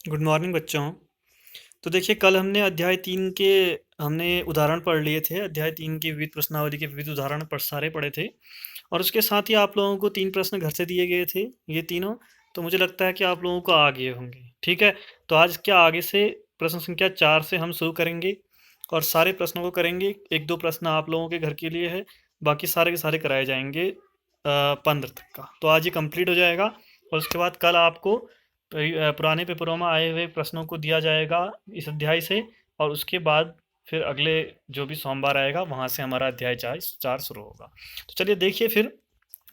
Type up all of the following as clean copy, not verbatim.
Good morning बच्चों। तो देखिए, कल हमने अध्याय 3 के हमने उदाहरण पढ़ लिए थे। अध्याय 3 की विविध प्रश्नावली के विविध उदाहरण पर सारे पढ़े थे, और उसके साथ ही आप लोगों को 3 प्रश्न घर से दिए गए थे, ये तीनों। तो मुझे लगता है कि आप लोगों को आ गए होंगे। ठीक है, तो आज क्या आगे से प्रश्न संख्या 4 से हम शुरू करेंगे, और सारे प्रश्नों को करेंगे। 1-2 प्रश्न आप लोगों के घर के लिए है, बाकी सारे के सारे कराए जाएंगे 15 तक का। तो आज ये कंप्लीट हो जाएगा, और उसके बाद कल आपको पुराने पेपरों में आए हुए प्रश्नों को दिया जाएगा इस अध्याय से, और उसके बाद फिर अगले जो भी सोमवार आएगा वहाँ से हमारा अध्याय 4 शुरू होगा। तो चलिए देखिए फिर,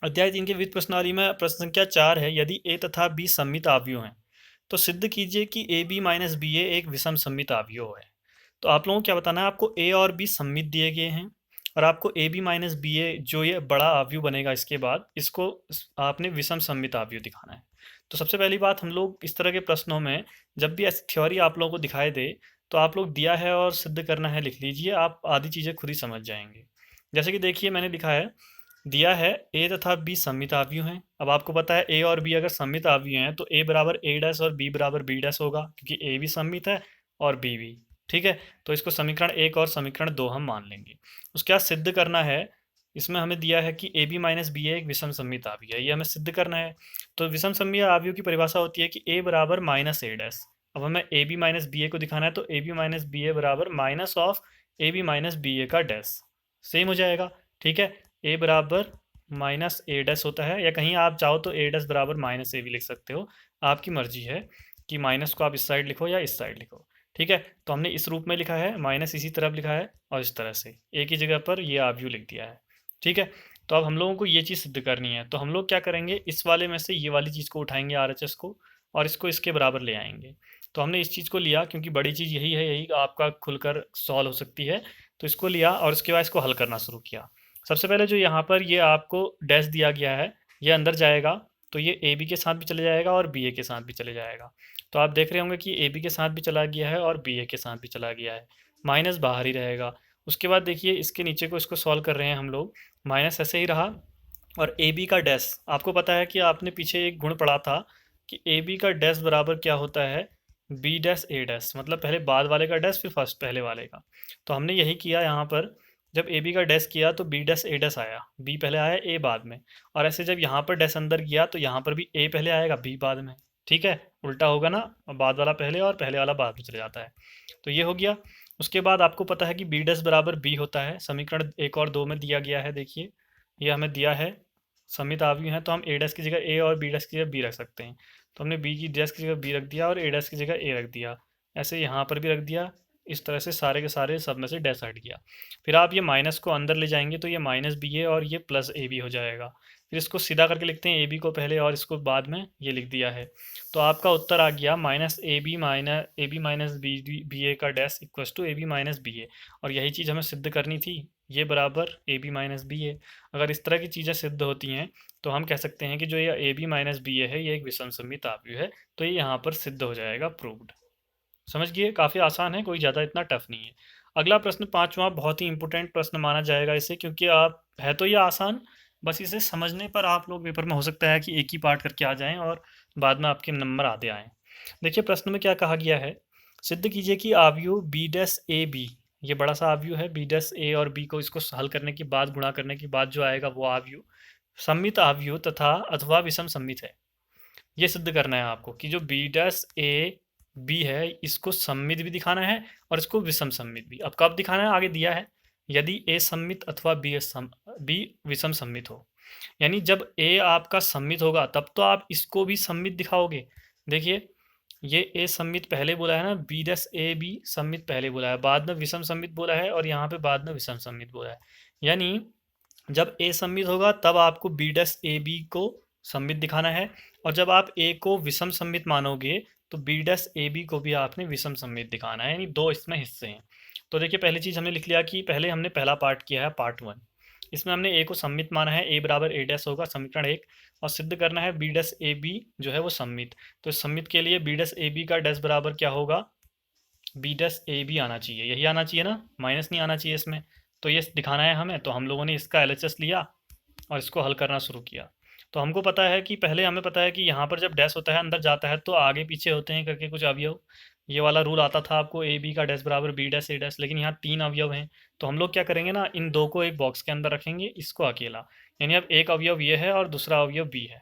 अध्याय 3 के विविध प्रश्नावली में प्रश्न संख्या 4 है। यदि ए तथा बी सममित आव्यूह हैं तो सिद्ध कीजिए कि ए बी माइनस बी ए एक विषम सममित आव्यूह है। तो आप लोगों को क्या बताना है, आपको ए और बी सममित दिए गए हैं, और आपको ए बी माइनस बी ए जो ये बड़ा आव्यूह बनेगा इसके बाद, इसको आपने विषम सममित आव्यूह दिखाना है। तो सबसे पहली बात, हम लोग इस तरह के प्रश्नों में जब भी ऐसी थ्योरी आप लोगों को दिखाई दे, तो आप लोग दिया है और सिद्ध करना है लिख लीजिए, आप आधी चीज़ें खुद ही समझ जाएंगे। जैसे कि देखिए, मैंने लिखा है, दिया है ए तथा बी सममित आव्यूह हैं। अब आपको पता है ए और बी अगर सममित आव्यूह हैं तो ए बराबर ए डैश और बी बराबर बी डैश होगा, क्योंकि ए भी सममित है और बी भी। ठीक है, तो इसको समीकरण 1 और समीकरण 2 हम मान लेंगे। उसके बाद सिद्ध करना है, इसमें हमें दिया है कि ए बी माइनस बी ए एक विषम सममित आव्यूह है, ये हमें सिद्ध करना है। तो विषम सममित आव्यूह की परिभाषा होती है कि ए बराबर माइनस ए डैश। अब हमें a b minus b a को दिखाना है, तो a b minus b a बराबर minus of a b minus b a का डैश। सेम हो जाएगा। ठीक है, ए बराबर माइनस ए डैश होता है, या कहीं आप चाहो तो ए डैश बराबर माइनस ए भी लिख सकते हो, आपकी मर्जी है कि माइनस को आप इस साइड लिखो या इस साइड लिखो। ठीक है, तो हमने इस रूप में लिखा है, माइनस इसी तरफ लिखा है, और इस तरह से एक ही जगह पर ये आव्यूह लिख दिया है। ठीक है, तो अब हम लोगों को ये चीज़ सिद्ध करनी है, तो हम लोग क्या करेंगे, इस वाले में से ये वाली चीज़ को उठाएंगे RHS को, और इसको इसके बराबर ले आएंगे। तो हमने इस चीज़ को लिया, क्योंकि बड़ी चीज़ यही है, यही आपका खुलकर सॉल्व हो सकती है। तो इसको लिया और उसके बाद इसको हल करना शुरू किया। सबसे पहले जो यहाँ पर ये आपको डैश दिया गया है, ये अंदर जाएगा, तो ये ए बी के साथ भी चले जाएगा और बी ए के साथ भी चले जाएगा। तो आप देख रहे होंगे कि ए बी के साथ भी चला गया है और बी ए के साथ भी चला गया है, माइनस बाहर ही रहेगा। उसके बाद देखिए, इसके नीचे को इसको सॉल्व कर रहे हैं हम लोग, माइनस ऐसे ही रहा, और ए बी का डैश, आपको पता है कि आपने पीछे एक गुण पढ़ा था कि ए बी का डैश बराबर क्या होता है, बी डैश ए डैश, मतलब पहले बाद वाले का डैश फिर फर्स्ट पहले वाले का। तो हमने यही किया यहाँ पर, जब ए बी का डैश किया तो बी डैश ए डैश आया, बी पहले आया ए बाद में, और ऐसे जब यहाँ पर डैश अंदर गया तो यहाँ पर भी ए पहले आएगा बी बाद में। ठीक है, उल्टा होगा ना, बाद वाला पहले और पहले वाला बाद में चले जाता है। तो ये हो गया। उसके बाद आपको पता है कि बी डैश बराबर बी होता है, समीकरण 1 और 2 में दिया गया है। देखिए, ये हमें दिया है सममित आव्यूह है, तो हम ए डैश की जगह ए और बी डैश की जगह बी रख सकते हैं। तो हमने बी की डैश की जगह बी रख दिया और ए डैश की जगह ए रख दिया, ऐसे यहाँ पर भी रख दिया। इस तरह से सारे के सारे सब में से डैश हट गया। फिर आप ये माइनस को अंदर ले जाएंगे तो ये माइनस बी ए और ये प्लस ए बी हो जाएगा। फिर इसको सीधा करके लिखते हैं, ए बी को पहले और इसको बाद में, ये लिख दिया है। तो आपका उत्तर आ गया minus a b minus b a का dash equals to a b minus b a. और यही चीज़ हमें सिद्ध करनी थी, ये बराबर a b minus b a. अगर इस तरह की चीज़ें सिद्ध होती हैं तो हम कह सकते हैं कि जो ये ए बी माइनस बी ए है, ये एक विषम सममित आव्यूह है। तो ये यहाँ पर सिद्ध हो जाएगा, प्रूव्ड। समझ गए, काफ़ी आसान है, कोई ज़्यादा इतना टफ नहीं है। अगला प्रश्न पांचवा, बहुत ही इंपॉर्टेंट प्रश्न माना जाएगा इसे, क्योंकि आप है तो ये आसान, बस इसे समझने पर आप लोग पेपर में हो सकता है कि एक ही पार्ट करके आ जाएं और बाद में आपके नंबर आधे आएँ। देखिए, प्रश्न में क्या कहा गया है, सिद्ध कीजिए कि आव्यूह बी डैश ए बी, ये बड़ा सा आव्यूह है, बी डैश ए और बी को इसको हल करने के बाद, गुणा करने के बाद जो आएगा वो आव्यूह सममित आव्यूह तथा अथवा विषम सममित है। ये सिद्ध करना है आपको कि जो बी डैश ए बी है, इसको सममित भी दिखाना है और इसको विषम सममित भी। अब कब दिखाना है, आगे दिया है, यदि ए सममित अथवा बी विषम सममित हो। यानी जब ए आपका सममित होगा तब तो आप इसको भी सममित दिखाओगे। देखिए, ये ए सममित पहले बोला है ना, बी डैश ए बी सममित पहले बोला है, बाद में विषम सममित बोला है, और यहाँ पे बाद में विषम सममित बोला है। यानी जब ए सममित होगा तब आपको बी डैश ए बी को सममित दिखाना है, और जब आप ए को विषम सममित मानोगे तो बी डैश ए बी को भी आपने विषम सममित दिखाना है, यानी दो इसमें हिस्से हैं। तो देखिए, पहली चीज़ हमने लिख लिया कि पहले हमने पहला पार्ट किया है, पार्ट 1। इसमें हमने ए को सममित माना है, ए बराबर ए डैश होगा, समीकरण 1, और सिद्ध करना है बी डैश ए बी जो है वो सममित। तो इस सममित के लिए बी डैश ए बी का डैश बराबर क्या होगा, बी डैश ए बी आना चाहिए, यही आना चाहिए ना, माइनस नहीं आना चाहिए इसमें। तो ये दिखाना है हमें, तो हम लोगों ने इसका एलएचएस लिया और इसको हल करना शुरू किया। तो हमको पता है कि पहले हमें पता है कि यहाँ पर जब डैश होता है अंदर जाता है तो आगे पीछे होते हैं करके कुछ अवयव। ये वाला रूल आता था आपको, ए बी का डैश बराबर बी डैश ए डैश, लेकिन यहाँ 3 अवयव हैं। तो हम लोग क्या करेंगे ना, इन 2 को एक बॉक्स के अंदर रखेंगे, इसको अकेला। यानी अब एक अवयव ये है और दूसरा अवयव बी है।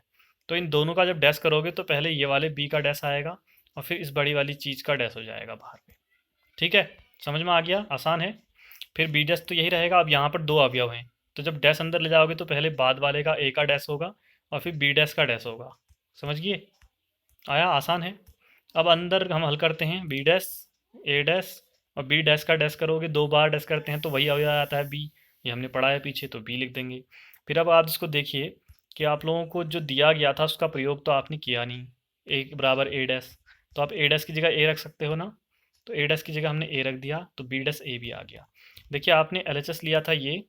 तो इन दोनों का जब डैश करोगे तो पहले ये वाले बी का डैश आएगा और फिर इस बड़ी वाली चीज़ का डैश हो जाएगा बाहर पे। ठीक है, समझ में आ गया, आसान है। फिर बी डैश तो यही रहेगा। अब यहाँ पर 2 अवयव हैं, तो जब डैश अंदर ले जाओगे तो पहले बाद वाले का ए का डैश होगा और फिर बी डैश का डैश होगा। समझ गए, आया, आसान है। अब अंदर हम हल करते हैं, बी डैश ए डैश और बी डैश का डैश करोगे, 2 बार डैश करते हैं तो वही अवयव आता है बी। ये हमने पढ़ा है पीछे, तो बी लिख देंगे। फिर अब आप इसको देखिए कि आप लोगों को जो दिया गया था उसका प्रयोग तो आपने किया नहीं, ए बराबर ए डैश, तो आप ए डैश की जगह ए रख सकते हो ना। तो ए डैश की जगह हमने ए रख दिया, तो बी डैश ए भी आ गया। देखिए आपने एल एच एस लिया था ये,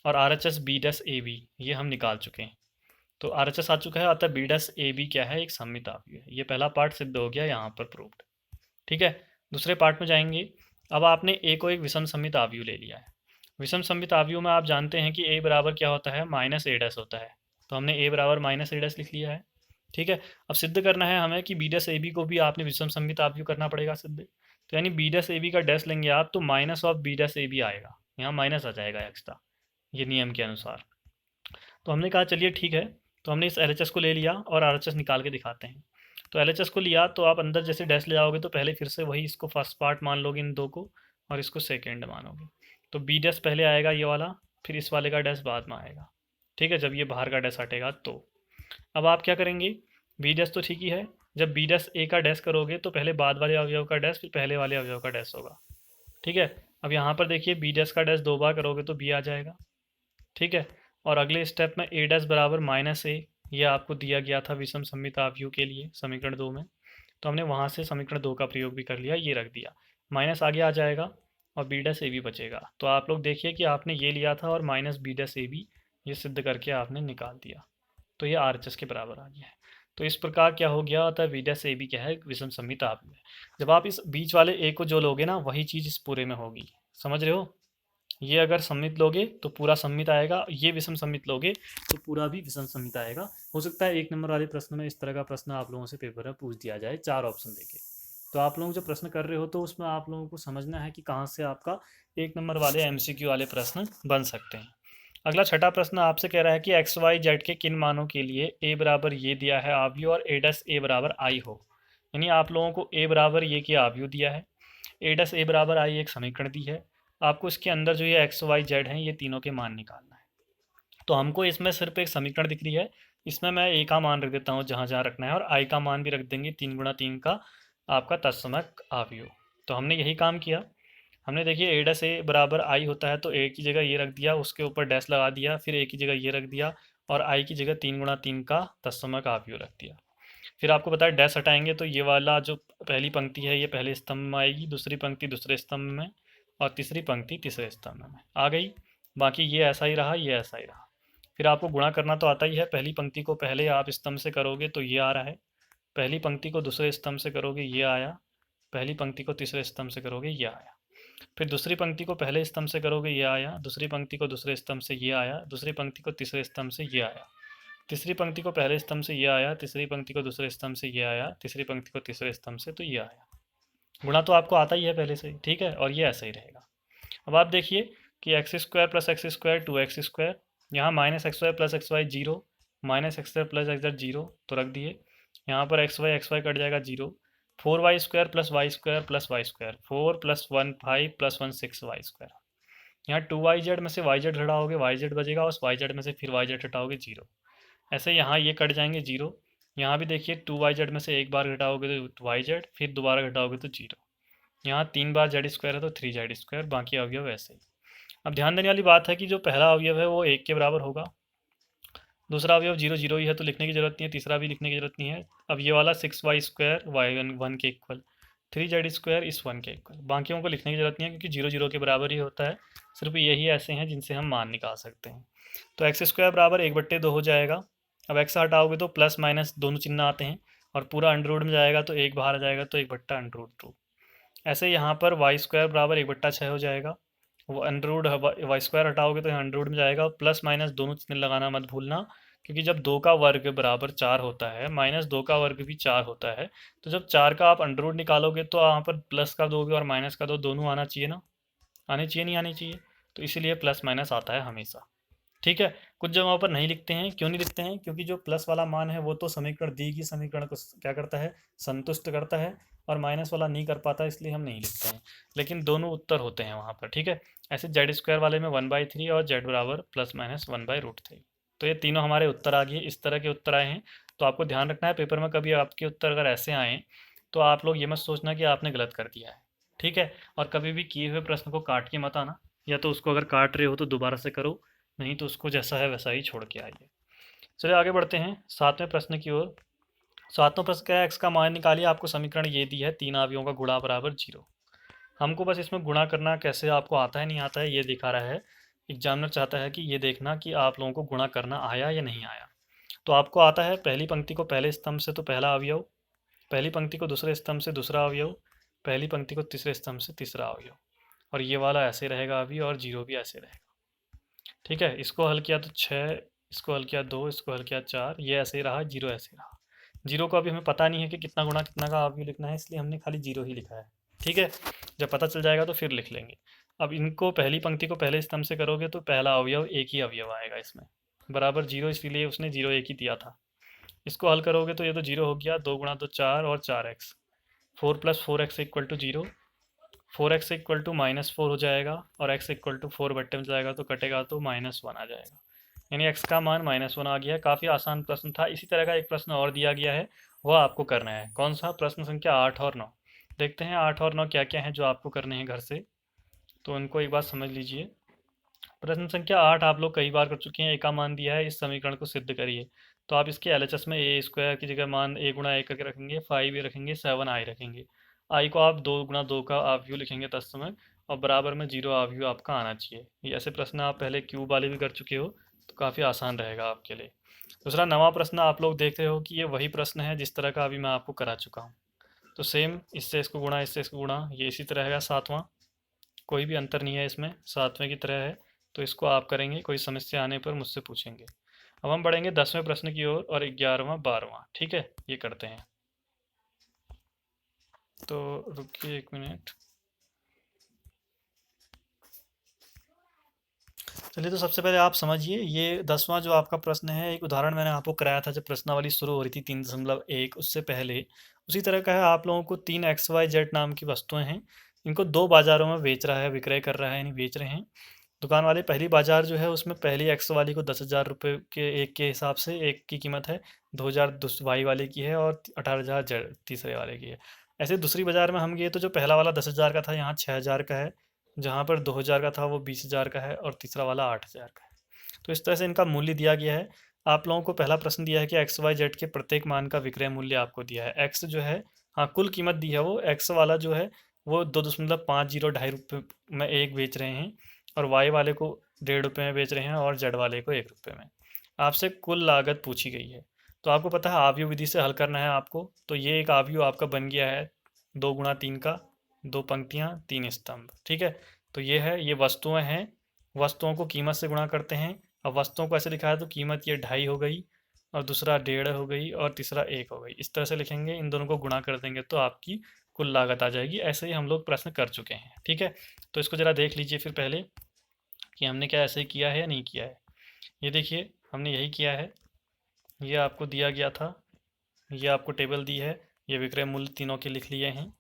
और R H S b dash a b ये हम निकाल चुके हैं। तो आर एच एस आ चुका है, अतः बी डैश ए बी क्या है, एक सममित आव्यूह है। ये पहला पार्ट सिद्ध हो गया यहाँ पर प्रूव्ड। ठीक है, दूसरे पार्ट में जाएंगे। अब आपने ए को एक विषम सममित आव्यूह ले लिया है। विषम सममित आव्यूह में आप जानते हैं कि ए बराबर क्या होता है, माइनस ए डैश होता है। तो हमने ए बराबर माइनस ए डैश लिख लिया है। ठीक है, अब सिद्ध करना है हमें कि बी डैश ए बी को भी आपने विषम सममित आव्यूह करना पड़ेगा सिद्ध। तो यानी बी डैश ए बी का डैश लेंगे आप तो minus of b dash a b आएगा, यहाँ माइनस आ जाएगा एक्स्ट्रा, ये नियम के अनुसार। तो हमने कहा चलिए ठीक है, तो हमने इस एल को ले लिया और आर निकाल के दिखाते हैं। तो एल को लिया तो आप अंदर जैसे डैश ले जाओगे तो पहले फिर से वही इसको फर्स्ट पार्ट मान लोगे इन 2 को, और इसको सेकेंड मानोगे। तो बी डैश पहले आएगा ये वाला, फिर इस वाले का डैश बाद में आएगा। ठीक है, जब ये बाहर का डैश हटेगा तो। अब आप क्या करेंगे, बी डैश तो ठीक ही है, जब बी डैश ए का डैश करोगे तो पहले बाद वाले अवयव का डैश फिर पहले वाले अवयव का डैश होगा। ठीक है, अब यहाँ पर देखिए बी डैश का डैश 2 बार करोगे तो बी आ जाएगा। ठीक है, और अगले स्टेप में ए डैश बराबर माइनस ए, ये आपको दिया गया था विषम सममित आव्यूह के लिए समीकरण 2 में। तो हमने वहाँ से समीकरण 2 का प्रयोग भी कर लिया, ये रख दिया, माइनस आगे आ जाएगा और बी डैश ए बी बचेगा। तो आप लोग देखिए कि आपने ये लिया था और minus b dash a b ये सिद्ध करके आपने निकाल दिया, तो ये आर एच एस के बराबर आ गया है। तो इस प्रकार क्या हो गया होता है, बी डैश ए बी क्या है, विषम सममित आव्यूह है। जब आप इस बीच वाले ए को जो लोगे ना वही चीज़ इस पूरे में होगी, समझ रहे हो। ये अगर सम्मित लोगे तो पूरा सम्मित आएगा, ये विषम सम्मित लोगे तो पूरा भी विषम सम्मित आएगा। हो सकता है 1 नंबर वाले प्रश्न में इस तरह का प्रश्न आप लोगों से पेपर में पूछ दिया जाए 4 ऑप्शन देके। तो आप लोग जो प्रश्न कर रहे हो तो उसमें आप लोगों को समझना है कि कहाँ से आपका 1 नंबर वाले एमसीक्यू वाले प्रश्न बन सकते हैं। अगला छठा प्रश्न आपसे कह रहा है कि एक्स वाई जेड के किन मानों के लिए ए बराबर ये दिया है आव्यूह और ए डैश ए बराबर आई हो। यानी आप लोगों को ए बराबर ये के आव्यूह दिया है, ए डैश ए बराबर आई एक समीकरण दी है, आपको इसके अंदर जो ये एक्स वाई जेड हैं ये तीनों के मान निकालना है। तो हमको इसमें सिर्फ एक समीकरण दिख रही है, इसमें मैं ए का मान रख देता हूँ जहाँ जहाँ रखना है, और आई का मान भी रख देंगे 3 गुणा 3 का आपका तत्समक आव्यूह। तो हमने यही काम किया। हमने देखिए ए डैश ए बराबर आई होता है तो ए की जगह ये रख दिया, उसके ऊपर डैश लगा दिया, फिर ए की जगह ये रख दिया और आई की जगह 3 गुणा 3 का तत्समक आव्यूह रख दिया। फिर आपको बताया डैश हटाएंगे तो ये वाला जो पहली पंक्ति है ये पहले स्तंभ में आएगी, दूसरी पंक्ति दूसरे स्तंभ में और तीसरी पंक्ति तीसरे स्तंभ में आ गई। बाकी ये ऐसा ही रहा, ये ऐसा ही रहा। फिर आपको गुणा करना तो आता ही है, पहली पंक्ति को पहले आप स्तंभ से करोगे तो ये आ रहा है, पहली पंक्ति को दूसरे स्तंभ से करोगे ये आया, पहली पंक्ति को तीसरे स्तंभ से करोगे ये आया, फिर दूसरी पंक्ति को पहले स्तंभ से करोगे ये आया, दूसरी पंक्ति को दूसरे स्तंभ से ये आया, दूसरी पंक्ति को तीसरे स्तंभ से ये आया, तीसरी पंक्ति को पहले स्तंभ से ये आया, तीसरी पंक्ति को दूसरे स्तंभ से ये आया, तीसरी पंक्ति को तीसरे स्तंभ से तो ये आया। गुणा तो आपको आता ही है पहले से, ठीक है, और ये ऐसा ही रहेगा। अब आप देखिए कि x square plus x square 2x square, यहाँ minus x y plus x y zero, minus x square plus x z zero तो रख दिए, यहाँ पर एक्स वाई कट जाएगा zero, 4y square plus y square 4 plus 1 5 plus 1 6 y square. यहाँ 2yz में से yz हटाओगे yz बचेगा, उस yz में से फिर yz हटाओगे जीरो। ऐसे यहाँ ये कट जाएंगे जीरो, यहाँ भी देखिए 2yz में से एक बार घटाओगे तो yz, फिर दोबारा घटाओगे तो जीरो। यहाँ 3 बार जेड स्क्वायर है तो 3z स्क्वायर, बाकी अवयव ऐसे ही। अब ध्यान देने वाली बात है कि जो पहला अवयव है वो 1 के बराबर होगा, दूसरा अवयव 0 0 ही है तो लिखने की जरूरत नहीं है, तीसरा भी लिखने की जरूरत नहीं है। अब ये वाला 6y स्क्वायर वाई 1 के इक्वल, 3z स्क्वायर इस 1 के इक्वल, बाकियों को लिखने की जरूरत नहीं है क्योंकि 0 0 के बराबर ही होता है। सिर्फ यही ऐसे हैं जिनसे हम मान निकाल सकते हैं। तो एक्स स्क्वायर बराबर 1/2 हो जाएगा। अब एक्स हटाओगे तो प्लस माइनस दोनों चिन्ह आते हैं और पूरा अंडर रूट में जाएगा तो एक बाहर आ जाएगा तो 1/√2। ऐसे यहाँ पर वाई स्क्वायर बराबर 1/6 हो जाएगा, वो अंडर रूट वाई स्क्वायर हटाओगे तो यहाँ अंडर रूट में जाएगा, प्लस माइनस दोनों चिन्ह लगाना मत भूलना, क्योंकि जब 2 का वर्ग बराबर 4 होता है, माइनस 2 का वर्ग भी 4 होता है, तो जब 4 का आप अंडर रूट निकालोगे तो यहाँ पर प्लस का 2 भी और माइनस का 2 दोनों आना चाहिए ना, आने चाहिए नहीं आने चाहिए, तो इसीलिए प्लस माइनस आता है हमेशा। ठीक है। कुछ जगहों पर नहीं लिखते हैं, क्यों नहीं लिखते हैं? क्योंकि जो प्लस वाला मान है वो तो समीकरण दी गई समीकरण को क्या करता है, संतुष्ट करता है, और माइनस वाला नहीं कर पाता, इसलिए हम नहीं लिखते हैं। लेकिन दोनों उत्तर होते हैं वहाँ पर। ठीक है। ऐसे जेड स्क्वायर वाले में 1/3 और जेड बराबर प्लस माइनस 1/√3। तो ये तीनों हमारे उत्तर आ गए, इस तरह के उत्तर आए हैं। तो आपको ध्यान रखना है, पेपर में कभी आपके उत्तर अगर ऐसे आए तो आप लोग ये मत सोचना कि आपने गलत कर दिया है। ठीक है। और कभी भी किए हुए प्रश्न को काट के मत आना, या तो उसको अगर काट रहे हो तो दोबारा से करो, नहीं तो उसको जैसा है वैसा ही छोड़ के आइए। चलिए आगे बढ़ते हैं 7वें प्रश्न की ओर। 7वां प्रश्न क्या है, एक्स का मान निकालिए। आपको समीकरण ये दी है, 3 अवयवों का गुणा बराबर 0। हमको बस इसमें गुणा करना कैसे आपको आता है नहीं आता है ये दिखा रहा है। एग्जामिनर चाहता है कि ये देखना कि आप लोगों को गुणा करना आया या नहीं आया। तो आपको आता है, पहली पंक्ति को पहले स्तंभ से तो पहला अवयव, पहली पंक्ति को दूसरे स्तंभ से दूसरा अवयव, पहली पंक्ति को तीसरे स्तंभ से तीसरा अवयव, और ये वाला ऐसे रहेगा अभी, और 0 भी ऐसे रहेगा। ठीक है। इसको हल किया तो 6, इसको हल किया 2, इसको हल किया 4, ये ऐसे ही रहा, 0 ऐसे ही रहा। 0 को अभी हमें पता नहीं है कि कितना गुणा कितना का अवयव लिखना है, इसलिए हमने खाली 0 ही लिखा है। ठीक है। जब पता चल जाएगा तो फिर लिख लेंगे। अब इनको पहली पंक्ति को पहले स्तंभ से करोगे तो पहला अवयव एक ही अवयव आएगा इसमें, बराबर 0, इसीलिए उसने 0 एक ही दिया था। इसको हल करोगे तो ये तो 0 हो गया, 2 गुणा 2 4 और 4x, 4 + 4x = 0, 4x -4 हो जाएगा, और x = 4 बट्टे में जाएगा तो कटेगा तो -1 आ जाएगा, यानी x का मान -1 आ गया है। काफ़ी आसान प्रश्न था। इसी तरह का एक प्रश्न और दिया गया है, वह आपको करना है। कौन सा? प्रश्न संख्या 8 और 9। देखते हैं 8 और 9 क्या क्या हैं जो आपको करने हैं घर से, तो उनको एक बार समझ लीजिए। प्रश्न संख्या 8 आप लोग कई बार कर चुके हैं। ए का मान दिया है, इस समीकरण को सिद्ध करिए। तो आप इसके LHS में ए स्क्वायर की जगह मान a गुणा a करके रखेंगे, 5a रखेंगे, 7i रखेंगे। आई को आप 2 गुणा 2 का आव्यूह लिखेंगे तत्समय, और बराबर में 0 आव्यूह आपका आना चाहिए। ये ऐसे प्रश्न आप पहले क्यूब वाले भी कर चुके हो, तो काफ़ी आसान रहेगा आपके लिए। दूसरा नवा प्रश्न आप लोग देख रहे हो कि ये वही प्रश्न है जिस तरह का अभी मैं आपको करा चुका हूँ। तो सेम, इससे इसको गुणा, इससे इसको गुणा, ये इसी तरह है। 7वां, कोई भी अंतर नहीं है इसमें, 7वें की तरह है। तो इसको आप करेंगे, कोई समस्या आने पर मुझसे पूछेंगे। अब हम बढ़ेंगे 10वें प्रश्न की ओर, और 11वां 12वां। ठीक है, ये करते हैं। तो रुकिए 1 मिनट। चलिए, तो सबसे पहले आप समझिए, ये 10वां जो आपका प्रश्न है, एक उदाहरण मैंने आपको कराया था जब प्रश्नावली शुरू हो रही थी 3.1, उससे पहले उसी तरह का है। आप लोगों को 3 XYZ नाम की वस्तुएं हैं, इनको 2 बाजारों में बेच रहा है, विक्रय कर रहा है, यानी बेच रहे हैं। दुकान वाले पहली बाजार जो है उसमें पहली एक्स वाली को 10,000 रुपये के एक के हिसाब से एक की कीमत है, 2,000 वाई वाले की है, और 18,000 तीसरे वाले की है। ऐसे दूसरी बाजार में हम गए तो जो पहला वाला 10,000 का था, यहाँ 6,000 का है, जहाँ पर 2,000 का था वो 20,000 का है, और तीसरा वाला 8,000 का है। तो इस तरह से इनका मूल्य दिया गया है। आप लोगों को पहला प्रश्न दिया है कि XYZ के प्रत्येक मान का विक्रय मूल्य आपको दिया है। एक्स जो है, हाँ कुल कीमत दी है, वो एक्स वाला जो है वो 2.50 2.5 रुपये में एक बेच रहे हैं, और वाई वाले को 1.5 रुपये में बेच रहे हैं, और जेड वाले को 1 रुपये में। आपसे कुल लागत पूछी गई है, तो आपको पता है आव्यूह विधि से हल करना है आपको। तो ये एक आव्यूह आपका बन गया है, 2 गुणा 3 का, 2 पंक्तियाँ 3 स्तंभ। ठीक है। तो ये है, ये वस्तुएं हैं, वस्तुओं को कीमत से गुणा करते हैं। अब वस्तुओं को ऐसे लिखा है तो कीमत ये 2.5 हो गई, और दूसरा 1.5 हो गई, और तीसरा 1 हो गई। इस तरह से लिखेंगे, इन दोनों को गुणा कर देंगे तो आपकी कुल लागत आ जाएगी। ऐसे ही हम लोग प्रश्न कर चुके हैं। ठीक है। तो इसको ज़रा देख लीजिए फिर पहले कि हमने क्या ऐसे ही किया है या नहीं किया है। ये देखिए, हमने यही किया है। ये आपको दिया गया था, ये आपको टेबल दी है, ये विक्रय मूल्य तीनों के लिख लिए हैं।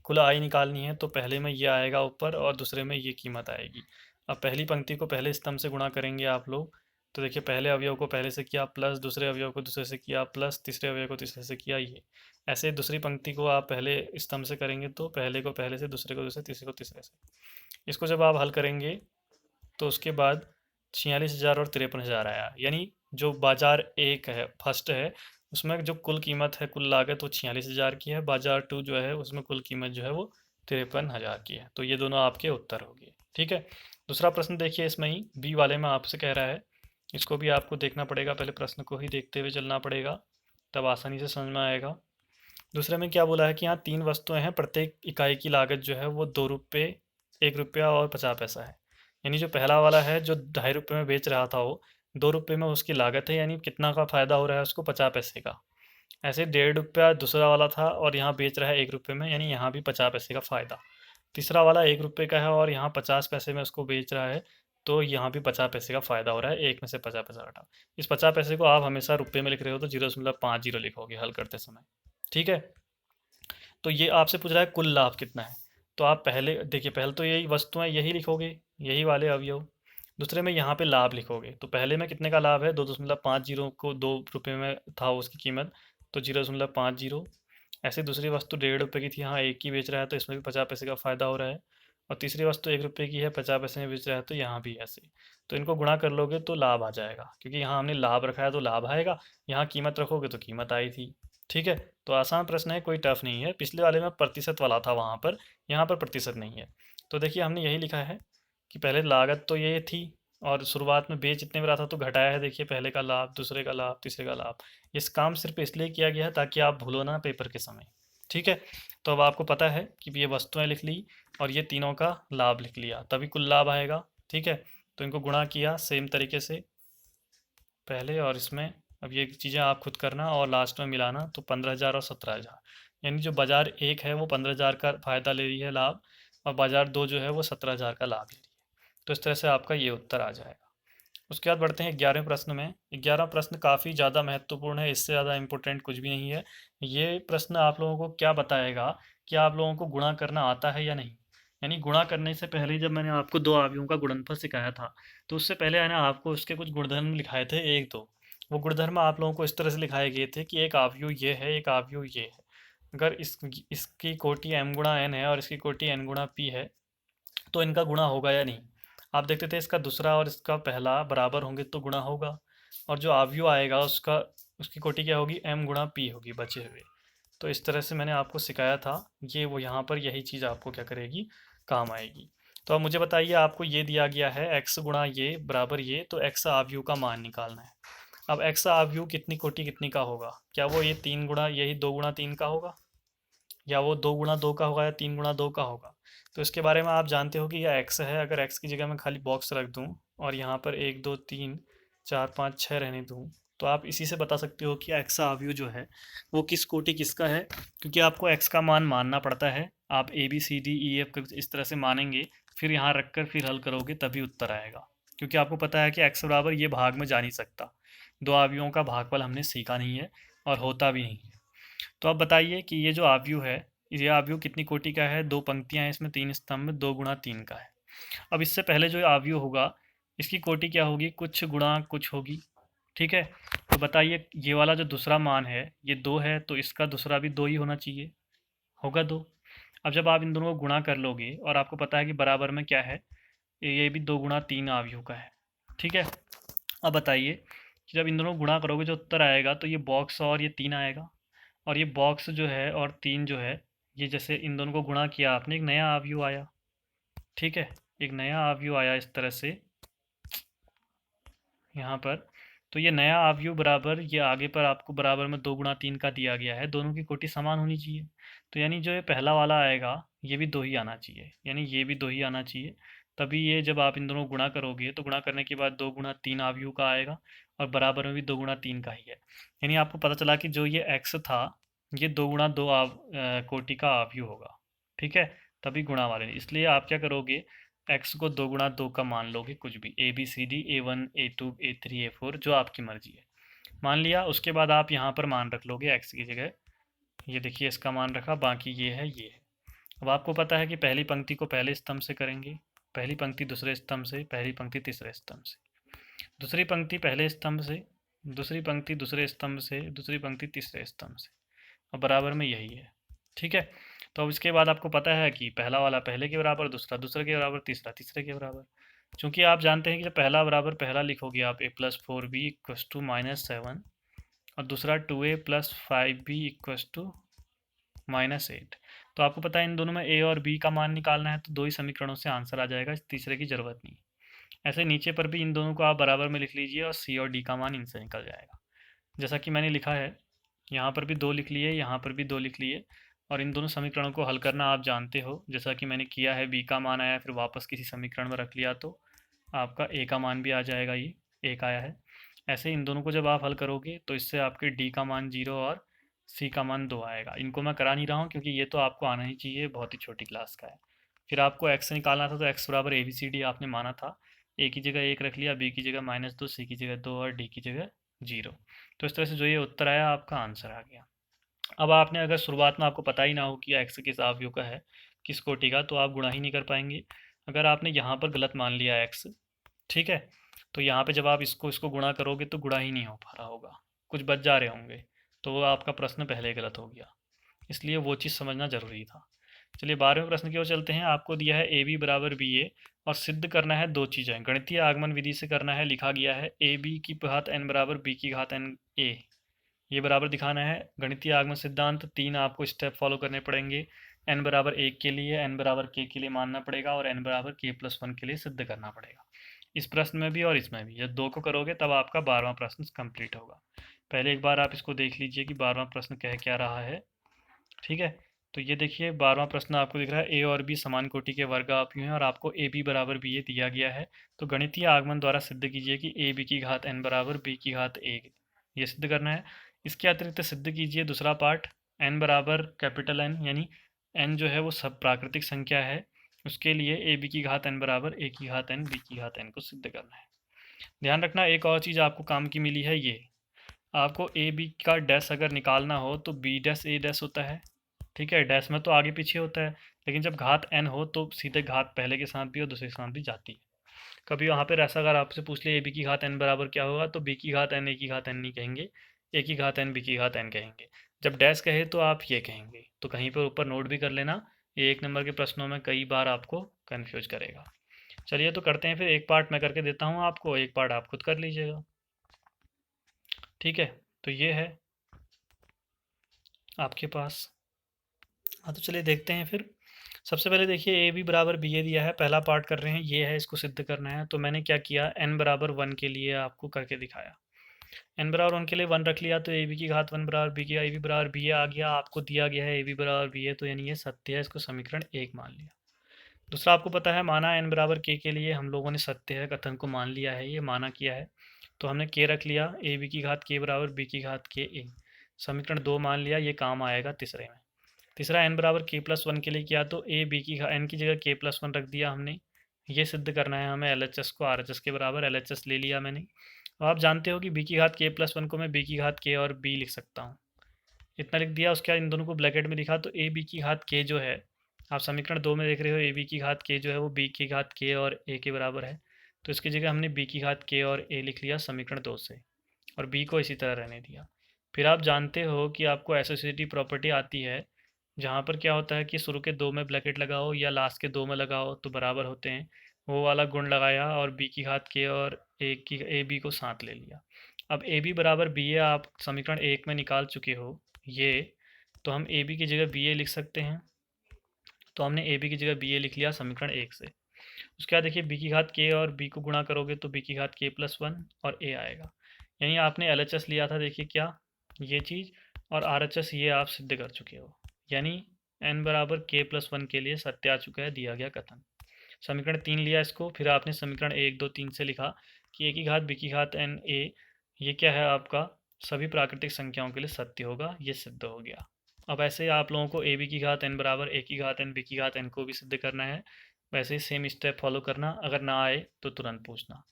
कुल आय निकालनी है तो पहले में ये आएगा ऊपर, और दूसरे में ये कीमत आएगी। अब पहली पंक्ति को पहले स्तंभ से गुणा करेंगे आप लोग, तो देखिए पहले अवयव को पहले से किया प्लस, दूसरे अवयव को दूसरे से किया प्लस, तीसरे अवयव को तीसरे से किया, ये ऐसे दूसरी पंक्ति को आप पहले स्तंभ से करेंगे तो पहले को पहले से, दूसरे को दूसरे, तीसरे को तीसरे से। इसको जब आप हल करेंगे तो उसके बाद 46,000 और 53,000 आया, यानी जो बाजार एक है, फर्स्ट है, उसमें जो कुल कीमत है, कुल लागत वो 46,000 की है। बाजार 2 जो है उसमें कुल कीमत जो है वो 53,000 की है। तो ये दोनों आपके उत्तर हो गए। ठीक है। दूसरा प्रश्न देखिए, इसमें ही बी वाले में आपसे कह रहा है, इसको भी आपको देखना पड़ेगा, पहले प्रश्न को ही देखते हुए चलना पड़ेगा, तब आसानी से समझ में आएगा। दूसरे में क्या बोला है कि यहाँ 3 वस्तुएं हैं, प्रत्येक इकाई की लागत जो है वो 2 रुपये, 1 रुपया और 50 पैसा है। यानी जो पहला वाला है जो 2.5 रुपये में बेच रहा था वो, ₹2 में उसकी लागत है, यानी कितना का फ़ायदा हो रहा है उसको, 50 पैसे का। ऐसे ₹1.5 दूसरा वाला था और यहाँ बेच रहा है ₹1 में, यानी यहाँ भी 50 पैसे का फ़ायदा। तीसरा वाला ₹1 का है और यहाँ 50 पैसे में उसको बेच रहा है, तो यहाँ भी 50 पैसे का फ़ायदा हो रहा है। एक में से 50 पैसा घटा, इस 50 पैसे को आप हमेशा रुपये में लिख रहे हो तो 0.50 लिखोगे हल करते समय। ठीक है, तो ये आपसे पूछ रहा है कुल लाभ कितना है, तो आप पहले देखिए, पहले तो यही वस्तुएं यही लिखोगे, यही वाले अवयव। दूसरे में यहाँ पे लाभ लिखोगे, तो पहले में कितने का लाभ है, 2.50 को ₹2 में था उसकी कीमत, तो 0.50। ऐसे दूसरी वस्तु ₹1.5 की थी, यहाँ एक ही बेच रहा है तो इसमें भी 50 पैसे का फ़ायदा हो रहा है। और तीसरी वस्तु ₹1 की है, 50 पैसे में बेच रहा है, तो यहाँ भी ऐसे। तो इनको गुणा कर लोगे तो लाभ आ जाएगा, क्योंकि यहाँ हमने लाभ रखा है तो लाभ आएगा, यहाँ कीमत रखोगे तो कीमत आई थी। ठीक है, तो आसान प्रश्न है, कोई टफ नहीं है। पिछले वाले में प्रतिशत वाला था वहाँ पर, यहाँ पर प्रतिशत नहीं है। तो देखिए हमने यही लिखा है कि पहले लागत तो ये थी और शुरुआत में बेच इतने में रहा था तो घटाया है, देखिए पहले का लाभ, दूसरे का लाभ, तीसरे का लाभ। इस काम सिर्फ इसलिए किया गया है ताकि आप भूलो ना पेपर के समय। ठीक है, तो अब आपको पता है कि ये वस्तुएं लिख ली और ये तीनों का लाभ लिख लिया, तभी कुल लाभ आएगा। ठीक है, तो इनको गुणा किया सेम तरीके से पहले और इसमें। अब ये चीज़ें आप खुद करना और लास्ट में मिलाना, तो 15,000 और 17,000, यानी जो बाज़ार एक है वो 15,000 का फ़ायदा ले रही है लाभ, और बाज़ार दो जो है वो 17,000 का लाभ ले रही है। तो इस तरह से आपका ये उत्तर आ जाएगा। उसके बाद बढ़ते हैं 11वें प्रश्न में। 11वां प्रश्न काफ़ी ज़्यादा महत्वपूर्ण है, इससे ज़्यादा इम्पोर्टेंट कुछ भी नहीं है। ये प्रश्न आप लोगों को क्या बताएगा कि आप लोगों को गुणा करना आता है या नहीं। यानी गुणा करने से पहले जब मैंने आपको दो अवयवों का गुणनफल सिखाया था, तो उससे पहले है ना आपको उसके कुछ गुणधर्म लिखाए थे, एक दो। वो गुणधर्म आप लोगों को इस तरह से लिखाए गए थे कि एक अवयव ये है, एक अवयव ये है। अगर इसकी कोटि m गुणा n है और इसकी कोटि n गुणा p है, तो इनका गुणा होगा या नहीं। आप देखते थे इसका दूसरा और इसका पहला बराबर होंगे तो गुणा होगा, और जो अवयव आएगा उसका उसकी कोटि क्या होगी, m गुणा p होगी बचे हुए। तो इस तरह से मैंने आपको सिखाया था, ये वो यहाँ पर यही चीज़ आपको क्या करेगी, काम आएगी। तो अब मुझे बताइए, आपको ये दिया गया है x गुणा ये बराबर ये, तो x अवयव का मान निकालना है। अब x अवयव कितनी कोटि कितनी का होगा, क्या वो ये 3 गुणा यही 2 गुणा 3 का होगा, या वो 2 गुणा 2 का होगा, या 3 गुणा 2 का होगा। तो इसके बारे में आप जानते हो कि यह x है, अगर x की जगह मैं खाली बॉक्स रख दूं और यहाँ पर 1 2 3 4 5 6 रहने दूं, तो आप इसी से बता सकते हो कि x का अवयव जो है वो किस कोटि किसका है, क्योंकि आपको x का मान मानना पड़ता है। आप a b c d e f को इस तरह से मानेंगे, फिर यहाँ रख कर फिर हल करोगे तभी उत्तर आएगा, क्योंकि आपको पता है कि x बराबर ये भाग में जा नहीं सकता। दो अवयवों का भागफल हमने सीखा नहीं है और होता भी नहीं है। तो आप बताइए कि ये जो आव्यूह है, ये आव्यूह कितनी कोटि का है, दो पंक्तियां हैं इसमें, तीन स्तंभ में, 2 गुणा 3 का है। अब इससे पहले जो आव्यूह होगा इसकी कोटि क्या होगी, कुछ गुणा कुछ होगी। ठीक है, तो बताइए ये वाला जो दूसरा मान है ये 2 है, तो इसका दूसरा भी 2 ही होना चाहिए, होगा 2। अब जब आप इन दोनों को गुणा कर लोगे और आपको पता है कि बराबर में क्या है, ये भी 2 गुणा 3 आव्यूह का है। ठीक है, अब बताइए कि जब इन दोनों को गुणा करोगे जो उत्तर आएगा, तो ये बॉक्स और ये 3 आएगा, और ये बॉक्स जो है और 3 जो है, ये जैसे इन दोनों को गुणा किया आपने, एक नया अवयव आया। ठीक है, एक नया अवयव आया इस तरह से यहाँ पर। तो ये नया अवयव बराबर, ये आगे पर आपको बराबर में 2 गुणा 3 का दिया गया है, दोनों की कोटि समान होनी चाहिए। तो यानी जो ये पहला वाला आएगा ये भी 2 ही आना चाहिए, यानी ये भी 2 ही आना चाहिए। तभी ये जब आप इन दोनों को गुणा करोगे तो गुणा करने के बाद 2 गुणा 3 अवयव का आएगा, और बराबर में भी 2 गुणा 3 का ही है। यानी आपको पता चला कि जो ये x था ये 2 गुणा 2 कोटि का अवयव होगा। ठीक है, तभी गुणा वाले, इसलिए आप क्या करोगे, x को 2 गुणा 2 का मान लोगे, कुछ भी a b c d a1 a2 a3 a4 जो आपकी मर्जी है, मान लिया। उसके बाद आप यहाँ पर मान रख लोगे x की जगह, ये देखिए इसका मान रखा, बाकी ये है ये है। अब आपको पता है कि पहली पंक्ति को पहले स्तंभ से करेंगे, पहली पंक्ति दूसरे स्तंभ से, पहली पंक्ति तीसरे स्तंभ से, दूसरी पंक्ति पहले स्तंभ से, दूसरी पंक्ति दूसरे स्तंभ से, दूसरी पंक्ति तीसरे स्तंभ से, और बराबर में यही है। ठीक है, तो अब इसके बाद आपको पता है कि पहला वाला पहले के बराबर, दूसरा दूसरे के बराबर, तीसरा तीसरे के बराबर। चूंकि आप जानते हैं कि जब पहला बराबर पहला लिखोगे आप a+4b = -7, और दूसरा 2a+5b = -8, तो आपको पता है इन दोनों में a और b का मान निकालना है, तो दो ही समीकरणों से आंसर आ जाएगा, इस तीसरे की जरूरत नहीं। ऐसे नीचे पर भी इन दोनों को आप बराबर में लिख लीजिए और c और d का मान इनसे निकल जाएगा, जैसा कि मैंने लिखा है। यहाँ पर भी 2 लिख लिए, यहाँ पर भी 2 लिख लिए, और इन दोनों समीकरणों को हल करना आप जानते हो, जैसा कि मैंने किया है। b का मान आया, फिर वापस किसी समीकरण में रख लिया तो आपका a का मान भी आ जाएगा, ये 1 आया है। ऐसे इन दोनों को जब आप हल करोगे तो इससे आपके डी का मान 0 और सी का मान 2 आएगा। इनको मैं करा नहीं रहा हूँ क्योंकि ये तो आपको आना ही चाहिए, बहुत ही छोटी क्लास का है। फिर आपको एक्स निकालना था, तो एक्स बराबर ए बी सी डी आपने माना था, ए की जगह 1 रख लिया, बी की जगह -2, सी की जगह 2 और डी की जगह 0। तो इस तरह से जो ये उत्तर आया आपका आंसर आ गया। अब आपने अगर शुरुआत में आपको पता ही ना हो कि एक्स किस आव्यूह का है, किस कोटि का, तो आप गुणा ही नहीं कर पाएंगे। अगर आपने यहाँ पर गलत मान लिया एक्स, ठीक है, तो यहाँ पे जब आप इसको इसको गुणा करोगे तो गुणा ही नहीं हो पा रहा होगा, कुछ बच जा रहे होंगे, तो वो आपका प्रश्न पहले ही गलत हो गया। इसलिए वो चीज़ समझना जरूरी था। चलिए 12वें प्रश्न की ओर चलते हैं। आपको दिया है ए बी बराबर बी ए और सिद्ध करना है दो चीज़ें। गणितीय आगमन विधि से करना है। लिखा गया है ए बी की घात एन बराबर बी की घात एन ए, ये बराबर दिखाना है। गणितीय आगमन सिद्धांत 3 आपको स्टेप फॉलो करने पड़ेंगे। एन बराबर 1 के लिए, एन बराबर के लिए मानना पड़ेगा और एन बराबर k+1 के लिए सिद्ध करना पड़ेगा। इस प्रश्न में भी और इसमें भी, जब 2 को करोगे तब आपका 12वां प्रश्न कंप्लीट होगा। पहले एक बार आप इसको देख लीजिए कि 12वां प्रश्न कह क्या रहा है। ठीक है, तो ये देखिए 12वां प्रश्न आपको दिख रहा है, ए और बी समान कोटि के वर्ग आव्यूह हैं और आपको ए बी बराबर बी ए दिया गया है। तो गणितीय आगमन द्वारा सिद्ध कीजिए कि ए बी की घात एन बराबर बी की घात ए, ये सिद्ध करना है। इसके अतिरिक्त सिद्ध कीजिए दूसरा पार्ट, एन बराबर कैपिटल एन, यानी एन जो है वो सब प्राकृतिक संख्या है, उसके लिए ए बी की घात एन बराबर ए की घात एन बी की घात एन को सिद्ध करना है। ध्यान रखना एक और चीज़ आपको काम की मिली है, ये आपको ए बी का डैश अगर निकालना हो तो बी डैश ए डैश होता है। ठीक है, डैश में तो आगे पीछे होता है, लेकिन जब घात एन हो तो सीधे घात पहले के साथ भी और दूसरे के साथ भी जाती है। कभी वहाँ पर ऐसा अगर आपसे पूछ ले ए बी की घात एन बराबर क्या होगा, तो बी की घात एन ए की घात एन नहीं कहेंगे, ए की घात एन बी की घात एन कहेंगे। जब डैश कहे तो आप ये कहेंगे। तो कहीं पर ऊपर नोट भी कर लेना, ये 1 नंबर के प्रश्नों में कई बार आपको कन्फ्यूज करेगा। चलिए तो करते हैं फिर, एक पार्ट मैं करके देता हूँ आपको, एक पार्ट आप खुद कर लीजिएगा। ठीक है, तो ये है आपके पास। हाँ, तो चलिए देखते हैं फिर। सबसे पहले देखिए ए बी बराबर बी ए दिया है, पहला पार्ट कर रहे हैं, ये है, इसको सिद्ध करना है। तो मैंने क्या किया, एन बराबर 1 के लिए आपको करके दिखाया। एन बराबर 1 के लिए 1 रख लिया, तो ए बी की घात 1 बराबर बी की, ए बी बराबर बी ए आ गया। आपको दिया गया है ए बी बराबर बी ए, तो यानी ये सत्य है, इसको समीकरण 1 मान लिया। दूसरा आपको पता है, माना एन बराबर के लिए हम लोगों ने सत्य है कथन को मान लिया है, ये माना किया है, तो हमने के रख लिया, ए बी की घात के बराबर बी की घात के ए, समीकरण 2 मान लिया। ये काम आएगा तीसरे में। तीसरा एन बराबर k+1 के लिए किया, तो ए बी की एन की जगह k+1 रख दिया हमने। ये सिद्ध करना है हमें एल एच एस को आर एच एस के बराबर, एल एच एस ले लिया मैंने। अब आप जानते हो कि बी की घात k+1 को मैं बी की घात के और बी लिख सकता हूँ, इतना लिख दिया। उसके बाद इन दोनों को ब्रैकेट में लिखा, तो ए बी की घात के जो है, आप समीकरण 2 में देख रहे हो, ए बी की घात के जो है वो बी की घात के और ए के बराबर है, तो इसकी जगह हमने बी की घात के और ए लिख लिया समीकरण 2 से, और बी को इसी तरह रहने दिया। फिर आप जानते हो कि आपको एसोसिएटिव प्रॉपर्टी आती है, जहाँ पर क्या होता है कि शुरू के 2 में ब्रैकेट लगाओ या लास्ट के 2 में लगाओ तो बराबर होते हैं, वो वाला गुण लगाया और बी की घात के और ए बी को साथ ले लिया। अब ए बी बराबर बी ए आप समीकरण 1 में निकाल चुके हो ये, तो हम ए बी की जगह बी ए लिख सकते हैं। तो हमने ए बी की जगह बी ए लिख लिया समीकरण 1 से। उसके बाद देखिए बी की घात के और बी को गुणा करोगे तो बी की घात k+1 और ए आएगा, यानी आपने एल एच एस लिया था, देखिए क्या ये चीज़, और आर एच एस ये आप सिद्ध कर चुके हो, यानी एन बराबर k+1 के लिए सत्य आ चुका है दिया गया कथन। समीकरण 3 लिया इसको, फिर आपने समीकरण 1 2 3 से लिखा कि ए की घात बी की घात एन ए, ये क्या है आपका सभी प्राकृतिक संख्याओं के लिए सत्य होगा, ये सिद्ध हो गया। अब ऐसे आप लोगों को ए बी की घात एन बराबर ए की घात एन बी की घात एन को भी सिद्ध करना है। वैसे ही सेम स्टेप फॉलो करना, अगर ना आए तो तुरंत पूछना।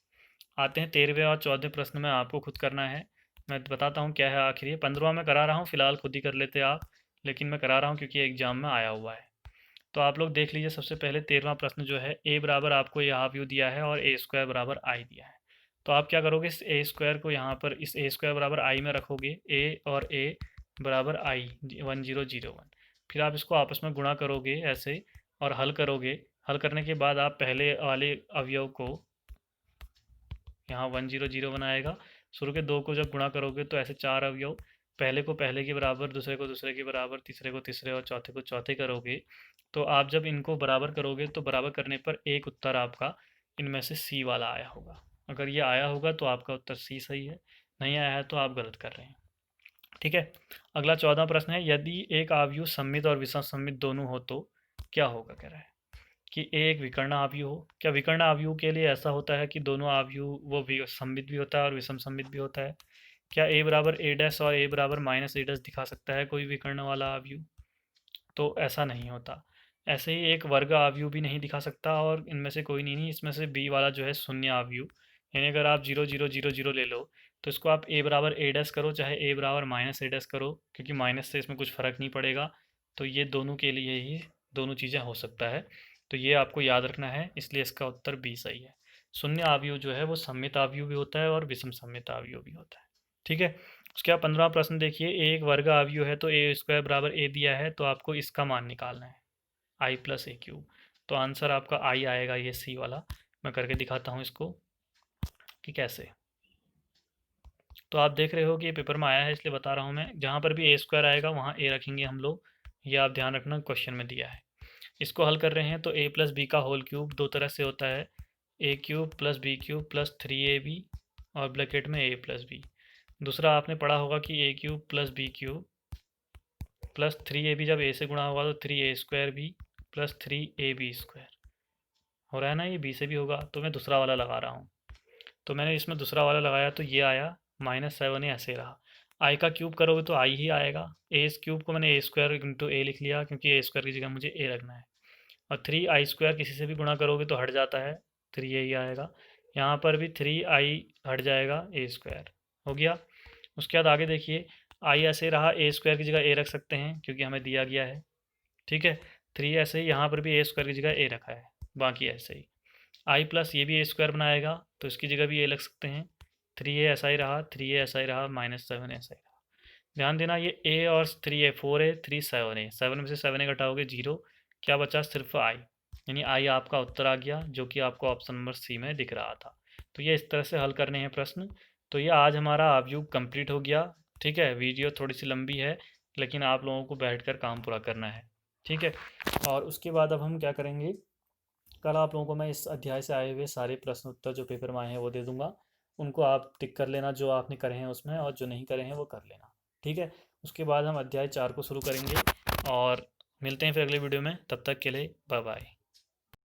आते हैं 13वें और 14वें प्रश्न में, आपको खुद करना है। मैं बताता हूँ क्या है आखिर। ये 15वां मैं करा रहा हूँ, फिलहाल खुद ही कर लेते आप, लेकिन मैं करा रहा हूँ क्योंकि एग्जाम में आया हुआ है। तो आप लोग देख लीजिए, सबसे पहले 13वां प्रश्न जो है, ए बराबर आपको यहाँ व्यू दिया है और ए स्क्वायर बराबर आई दिया है। तो आप क्या करोगे, इस ए स्क्वायर को यहाँ पर इस ए स्क्वायर बराबर आई में रखोगे, ए और ए बराबर आई 1001, फिर आप इसको आपस में गुणा करोगे ऐसे और हल करोगे। हल करने के बाद आप पहले वाले अवयव को यहाँ 100 बनाएगा, शुरू के 2 को जब गुणा करोगे तो ऐसे 4 अवयव, पहले को पहले के बराबर, दूसरे को दूसरे के बराबर, तीसरे को तीसरे और चौथे को चौथे करोगे। तो आप जब इनको बराबर करोगे तो बराबर करने पर एक उत्तर आपका इनमें से सी वाला आया होगा। अगर ये आया होगा तो आपका उत्तर सी सही है, नहीं आया है तो आप गलत कर रहे हैं। ठीक है, अगला 14वां प्रश्न है, यदि एक आव्यूह सममित और विषम सममित दोनों हो तो क्या होगा, कह रहा है। कि ए एक विकर्ण आव्यूह हो। क्या विकर्ण आव्यूह के लिए ऐसा होता है कि दोनों आव्यूह वो सममित भी होता है और विषम सममित भी होता है? क्या ए बराबर ए डैश और ए बराबर माइनस ए डैश दिखा सकता है कोई विकर्ण वाला आव्यूह? तो ऐसा नहीं होता। ऐसे ही एक वर्ग आव्यूह भी नहीं दिखा सकता, और इनमें से कोई नहीं, इसमें से बी वाला जो है शून्य आव्यूह, यानी अगर आप 0 0 0 0 ले लो तो इसको आप ए बराबर ए डैश करो चाहे ए बराबर माइनस ए डैश करो, क्योंकि माइनस से इसमें कुछ फ़र्क नहीं पड़ेगा। तो ये दोनों के लिए ही दोनों चीज़ें हो सकता है। तो ये आपको याद रखना है, इसलिए इसका उत्तर बी सही है। शून्य आव्यूह जो है वो सममित आव्यूह भी होता है और विषम सममित आव्यूह भी होता है। ठीक है। उसके बाद 15वां प्रश्न देखिए, एक वर्ग आव्यूह है तो ए स्क्वायर बराबर ए दिया है, तो आपको इसका मान निकालना है आई प्लस ए क्यूब। तो आंसर आपका आई आएगा, ये सी वाला। मैं करके दिखाता हूँ इसको कि कैसे। तो आप देख रहे हो कि ये पेपर में आया है, इसलिए बता रहा हूँ मैं। जहाँ पर भी ए स्क्वायर आएगा वहाँ ए रखेंगे हम लोग, ये आप ध्यान रखना, क्वेश्चन में दिया है। इसको हल कर रहे हैं तो ए प्लस बी का होल क्यूब दो तरह से होता है, a cube plus b cube plus 3ab और ब्रैकेट में ए प्लस बी। दूसरा आपने पढ़ा होगा कि a cube plus b cube plus 3ab जब ए से गुणा होगा तो 3a square B plus 3ab square हो रहा है ना, ये बी से भी होगा। तो मैं दूसरा वाला लगा रहा हूँ, तो मैंने इसमें दूसरा वाला लगाया तो ये आया -7a, ऐसे रहा। आई का क्यूब करोगे तो आई ही आएगा। ए क्यूब को मैंने ए स्क्वायर इंटू ए लिख लिया, क्योंकि ए स्क्वायर की जगह मुझे ए रखना है। और 3i स्क्वायर किसी से भी गुणा करोगे तो हट जाता है, 3a ही आएगा। यहाँ पर भी 3i हट जाएगा, ए स्क्वायर हो गया। उसके बाद आगे देखिए, आई ऐसे रहा, ए स्क्वायर की जगह ए रख सकते हैं क्योंकि हमें दिया गया है। ठीक है। 3 ऐसे ही, यहाँ पर भी ए स्क्वायर की जगह ए रखा है, बाकी ऐसे ही। आई प्लस ये भी ए स्क्वायर बनाएगा तो इसकी जगह भी ए लग सकते हैं। 3a ऐसा ही रहा, 3a ऐसा ही रहा, -7 ऐसा ही रहा। ध्यान देना, ये a और 3a 4a 3 7a, 7 में से 7a घटाओगे 0, क्या बचा? सिर्फ आई, यानी आई आपका उत्तर आ गया, जो कि आपको ऑप्शन नंबर सी में दिख रहा था। तो ये इस तरह से हल करने हैं प्रश्न। तो ये आज हमारा आव्यूह कंप्लीट हो गया। ठीक है, वीडियो थोड़ी सी लंबी है, लेकिन आप लोगों को बैठकर काम पूरा करना है। ठीक है। और उसके बाद अब हम क्या करेंगे, कल आप लोगों को मैं इस अध्याय से आए हुए सारे प्रश्न उत्तर जो पेपर में आए हैं वो दे दूंगा। उनको आप टिक कर लेना जो आपने करे हैं उसमें, और जो नहीं करे हैं वो कर लेना। ठीक है। उसके बाद हम अध्याय 4 को शुरू करेंगे, और मिलते हैं फिर अगले वीडियो में। तब तक के लिए बाय बाय।